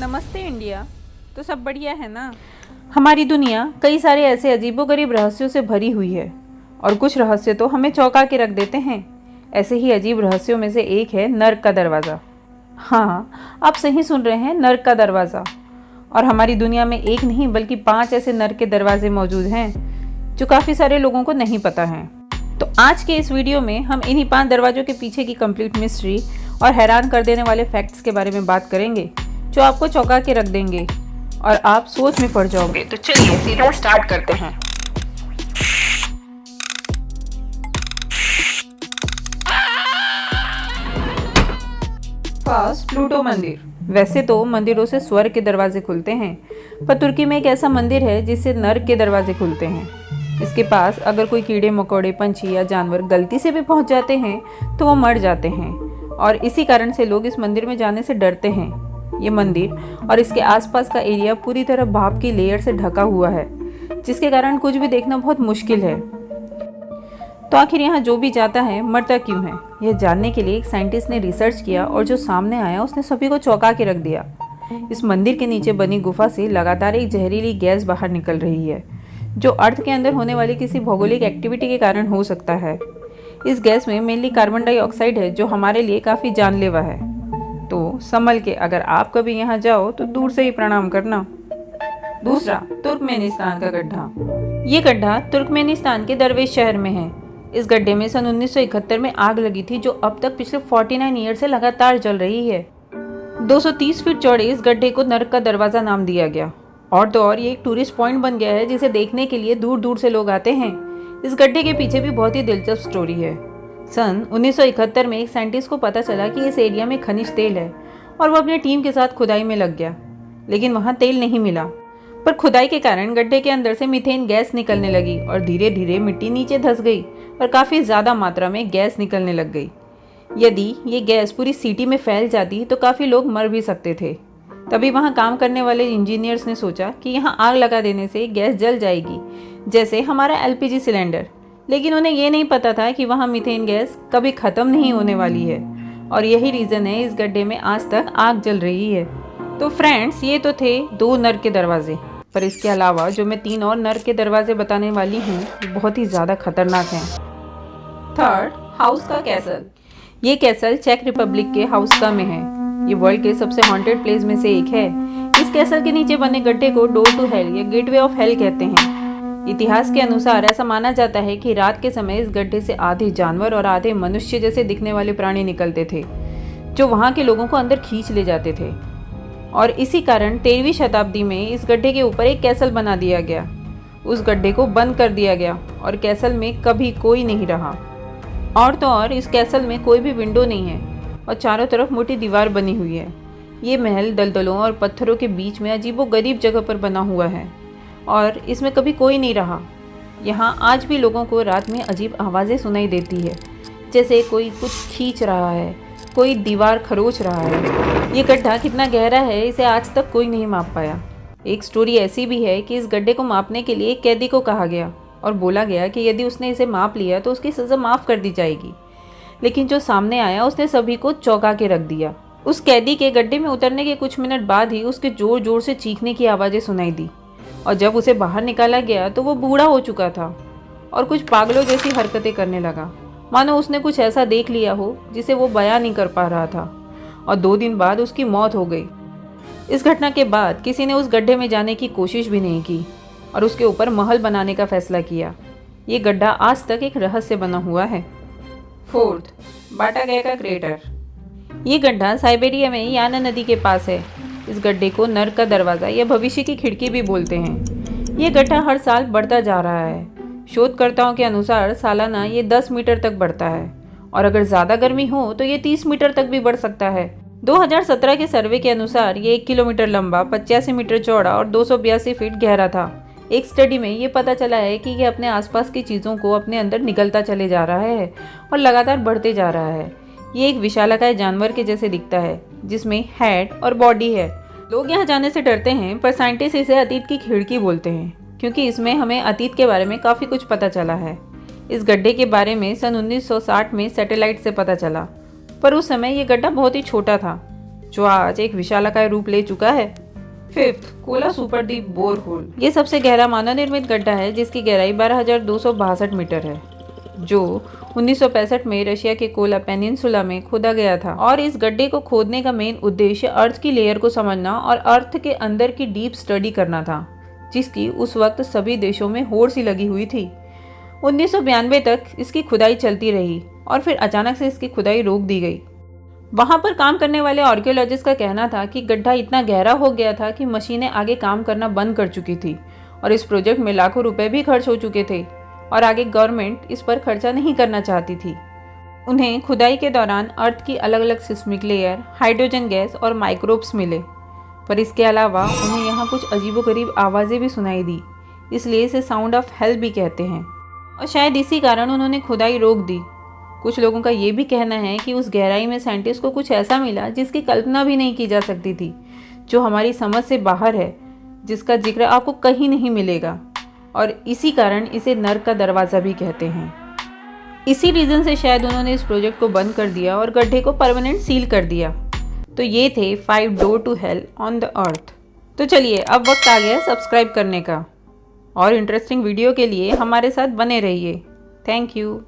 नमस्ते इंडिया। तो सब बढ़िया है ना। हमारी दुनिया कई सारे ऐसे अजीबोगरीब रहस्यों से भरी हुई है और कुछ रहस्य तो हमें चौंका के रख देते हैं। ऐसे ही अजीब रहस्यों में से एक है नर्क का दरवाज़ा। हाँ, आप सही सुन रहे हैं, नर्क का दरवाज़ा। और हमारी दुनिया में एक नहीं बल्कि 5 ऐसे नर्क के दरवाजे मौजूद हैं जो काफ़ी सारे लोगों को नहीं पता हैं। तो आज के इस वीडियो में हम इन्हीं 5 दरवाजों के पीछे की कंप्लीट मिस्ट्री और हैरान कर देने वाले फैक्ट्स के बारे में बात करेंगे जो आपको चौंका के रख देंगे और आप सोच में पड़ जाओगे। तो चलिए सीधा स्टार्ट करते हैं। फर्स्ट, प्लूटो मंदिर। वैसे तो मंदिरों से स्वर्ग के दरवाजे खुलते हैं, पर तुर्की में एक ऐसा मंदिर है जिससे नर्क के दरवाजे खुलते हैं। इसके पास अगर कोई कीड़े मकोड़े, पंछी या जानवर गलती से भी पहुंच जाते हैं तो वो मर जाते हैं और इसी कारण से लोग इस मंदिर में जाने से डरते हैं। ये मंदिर और इसके आसपास का एरिया पूरी तरह भाप की लेयर से ढका हुआ है, जिसके कारण कुछ भी देखना बहुत मुश्किल है। तो आखिर यहाँ जो भी जाता है मरता क्यों है, यह जानने के लिए एक साइंटिस्ट ने रिसर्च किया और जो सामने आया उसने सभी को चौंका के रख दिया। इस मंदिर के नीचे बनी गुफा से लगातार एक जहरीली गैस बाहर निकल रही है, जो अर्थ के अंदर होने वाली किसी भौगोलिक एक्टिविटी के कारण हो सकता है। इस गैस में मेनली कार्बन डाइऑक्साइड है, जो हमारे लिए काफ़ी जानलेवा है। तो संभल के अगर आप कभी यहाँ जाओ तो दूर से ही प्रणाम करना। दूसरा, तुर्कमेनिस्तान का गड्ढा। ये गड्ढा तुर्कमेनिस्तान के दरवेश शहर में है। इस गड्ढे में सन 1971 में आग लगी थी, जो अब तक पिछले 49 ईयर से लगातार जल रही है। 230 फीट चौड़े इस गड्ढे को नर्क का दरवाज़ा नाम दिया गया। और तो और ये एक टूरिस्ट पॉइंट बन गया है, जिसे देखने के लिए दूर दूर से लोग आते हैं। इस गड्ढे के पीछे भी बहुत ही दिलचस्प स्टोरी है। सन 1971 में एक साइंटिस्ट को पता चला कि इस एरिया में खनिज तेल है और वो अपनी टीम के साथ खुदाई में लग गया, लेकिन वहाँ तेल नहीं मिला। पर खुदाई के कारण गड्ढे के अंदर से मीथेन गैस निकलने लगी और धीरे धीरे मिट्टी नीचे धंस गई और काफ़ी ज़्यादा मात्रा में गैस निकलने लग गई। यदि ये गैस पूरी सिटी में फैल जाती तो काफ़ी लोग मर भी सकते थे। तभी वहाँ काम करने वाले इंजीनियर्स ने सोचा कि यहाँ आग लगा देने से गैस जल जाएगी, जैसे हमारा LPG सिलेंडर। लेकिन उन्हें ये नहीं पता था कि वहाँ मीथेन गैस कभी ख़त्म नहीं होने वाली है और यही रीज़न है इस गड्ढे में आज तक आग जल रही है। तो फ्रेंड्स, ये तो थे 2 नर्क के दरवाजे, पर इसके अलावा जो मैं 3 और नर्क के दरवाजे बताने वाली हूँ वो बहुत ही ज़्यादा खतरनाक हैं। थर्ड, हाउस का कैसल। ये कैसल चेक रिपब्लिक के हाउस्का में है। ये वर्ल्ड के सबसे हॉन्टेड प्लेस में से एक है। इस कैसल के नीचे बने गड्ढे को डोर टू हेल या गेटवे ऑफ हेल कहते हैं। इतिहास के अनुसार ऐसा माना जाता है कि रात के समय इस गड्ढे से आधे जानवर और आधे मनुष्य जैसे दिखने वाले प्राणी निकलते थे, जो वहाँ के लोगों को अंदर खींच ले जाते थे। और इसी कारण 13वीं शताब्दी में इस गड्ढे के ऊपर एक कैसल बना दिया गया। उस गड्ढे को बंद कर दिया गया और कैसल में कभी कोई नहीं रहा। और तो और इस कैसल में कोई भी विंडो नहीं है और चारों तरफ मोटी दीवार बनी हुई है। ये महल दलदलों और पत्थरों के बीच में अजीबोगरीब जगह पर बना हुआ है और इसमें कभी कोई नहीं रहा। यहाँ आज भी लोगों को रात में अजीब आवाज़ें सुनाई देती है, जैसे कोई कुछ खींच रहा है, कोई दीवार खरोच रहा है। ये गड्ढा कितना गहरा है इसे आज तक कोई नहीं माप पाया। एक स्टोरी ऐसी भी है कि इस गड्ढे को मापने के लिए एक कैदी को कहा गया और बोला गया कि यदि उसने इसे माप लिया तो उसकी सज़ा माफ़ कर दी जाएगी। लेकिन जो सामने आया उसने सभी को चौंका के रख दिया। उस कैदी के गड्ढे में उतरने के कुछ मिनट बाद ही उसके ज़ोर ज़ोर से चीखने की आवाज़ें सुनाई दी और जब उसे बाहर निकाला गया तो वो बूढ़ा हो चुका था और कुछ पागलों जैसी हरकतें करने लगा, मानो उसने कुछ ऐसा देख लिया हो जिसे वो बयां नहीं कर पा रहा था। और 2 दिन बाद उसकी मौत हो गई। इस घटना के बाद किसी ने उस गड्ढे में जाने की कोशिश भी नहीं की और उसके ऊपर महल बनाने का फैसला किया। ये गड्ढा आज तक एक रहस्य बना हुआ है। फोर्थ, बाटा गया का क्रेटर। ये गड्ढा साइबेरिया में याना नदी के पास है। इस गड्ढे को नर्क का दरवाज़ा या भविष्य की खिड़की भी बोलते हैं। ये गड्ढा हर साल बढ़ता जा रहा है। शोधकर्ताओं के अनुसार सालाना ये 10 मीटर तक बढ़ता है और अगर ज़्यादा गर्मी हो तो ये 30 मीटर तक भी बढ़ सकता है। 2017 के सर्वे के अनुसार ये 1 किलोमीटर लंबा, 85 मीटर चौड़ा और 282 फीट गहरा था। एक स्टडी में ये पता चला है कि ये अपने आसपास की चीज़ों को अपने अंदर निगलता चले जा रहा है और लगातार बढ़ते जा रहा है। ये एक विशालकाय जानवर के जैसे दिखता है, जिसमें हेड और बॉडी है। लोग यहाँ जाने से डरते हैं, पर साइंटिस्ट इसे अतीत की खिड़की बोलते हैं, क्योंकि इसमें हमें अतीत के बारे में काफ़ी कुछ पता चला है। इस गड्ढे के बारे में सन 1960 में सैटेलाइट से पता चला, पर उस समय ये गड्ढा बहुत ही छोटा था। जो आज एक विशालाकाय रूप ले चुका है। Fifth, Kola super deep bore hole. ये सबसे गहरा मानव निर्मित गड्ढा है जिसकी गहराई 12,262 मीटर है, जो 1965 में रशिया के कोला पेनिनसुला में खोदा गया था। और इस गड्ढे को खोदने का मेन उद्देश्य अर्थ की लेयर को समझना और अर्थ के अंदर की डीप स्टडी करना था, जिसकी उस वक्त सभी देशों में होड़ सी लगी हुई थी। 1992 तक इसकी खुदाई चलती रही और फिर अचानक से इसकी खुदाई रोक दी गई। वहां पर काम करने वाले आर्कियोलॉजिस्ट का कहना था कि गड्ढा इतना गहरा हो गया था कि मशीनें आगे काम करना बंद कर चुकी थी और इस प्रोजेक्ट में लाखों रुपए भी खर्च हो चुके थे और आगे गवर्नमेंट इस पर खर्चा नहीं करना चाहती थी। उन्हें खुदाई के दौरान अर्थ की अलग अलग सिस्मिक लेयर, हाइड्रोजन गैस और माइक्रोब्स मिले, पर इसके अलावा उन्हें यहाँ कुछ अजीबोगरीब आवाज़ें भी सुनाई दी, इसलिए इसे साउंड ऑफ हेल भी कहते हैं और शायद इसी कारण उन्होंने खुदाई रोक दी। कुछ लोगों का ये भी कहना है कि उस गहराई में साइंटिस्ट को कुछ ऐसा मिला जिसकी कल्पना भी नहीं की जा सकती थी, जो हमारी समझ से बाहर है, जिसका जिक्र आपको कहीं नहीं मिलेगा और इसी कारण इसे नर्क का दरवाज़ा भी कहते हैं। इसी रीज़न से शायद उन्होंने इस प्रोजेक्ट को बंद कर दिया और गड्ढे को परमानेंट सील कर दिया। तो ये थे 5 door to hell on the earth. तो चलिए अब वक्त आ गया सब्सक्राइब करने का और इंटरेस्टिंग वीडियो के लिए हमारे साथ बने रहिए। Thank you.